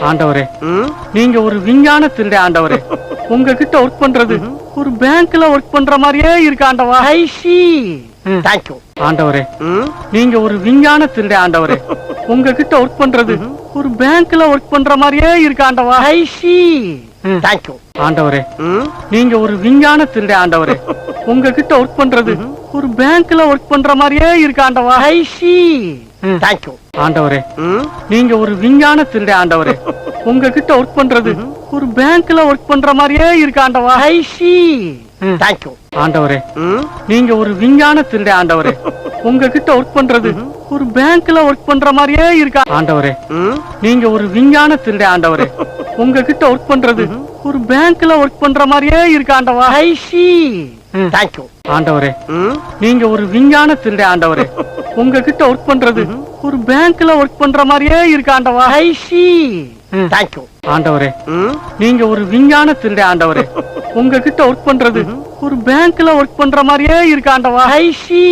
ஆண்டவரே, நீங்க ஒரு விஞ்ஞான திருடே ஆண்டவரே. உங்ககிட்ட ஒர்க் பண்றது ஒரு பேங்க்ல ஒர்க் பண்ற மாதிரியே இருக்கு ஆண்டவா. ஐ சி. Thank you. ஆண்டவரே, நீங்க ஒரு விஞ்ஞான திருடே ஆண்டவரே. உங்ககிட்ட ஒர்க் பண்றது ஒரு பேங்க்ல ஒர்க் பண்ற மாதிரியே இருக்கு ஆண்டவா. ஐ சி. Thank you. ஆண்டவரே, நீங்க ஒரு விஞ்ஞான திருடே ஆண்டவரே. உங்ககிட்ட ஒர்க் பண்றது ஒரு பேங்க்ல ஒர்க் பண்ற மாதிரியே இருக்கு ஆண்டவா. ஐ சி. Thank you. ஆண்டவரே, நீங்க ஒரு விஞ்ஞான திருடே ஆண்டவரே. உங்ககிட்ட ஒர்க் பண்றது ஒரு பேங்க்ல ஒர்க் பண்ற மாதிரியே இருக்கு ஆண்டவா. ஐ சி. Thank you. ஆண்டவரே, நீங்க ஒரு விஞ்ஞான திருடே ஆண்டவரே. உங்ககிட்ட ஒர்க் பண்றது ஒரு பேங்க்ல ஒர்க் பண்ற மாதிரியே இருக்கு ஆண்டவரே. நீங்க ஒரு விஞ்ஞான திருடே ஆண்டவரே. உங்ககிட்ட ஒர்க் பண்றது ஒரு பேங்க்ல ஒர்க் பண்ற மாதிரியே இருக்கு ஆண்டவா. ஐ சி. Thank you. ஆண்டவரே, நீங்க ஒரு விஞ்ஞான திருடே ஆண்டவரே. உங்ககிட்ட ஒர்க் பண்றது ஒரு பேங்க்ல ஒர்க் பண்ற மாதிரியே இருக்கு ஆண்டவா. ஐ சி. Thank you. ஆண்டவரே, நீங்க ஒரு விஞ்ஞான திருடே ஆண்டவரே. உங்ககிட்ட ஒர்க் பண்றது ஒரு பேங்க்ல ஒர்க் பண்ற மாதிரியே இருக்கு ஆண்டவா. ஐ சி.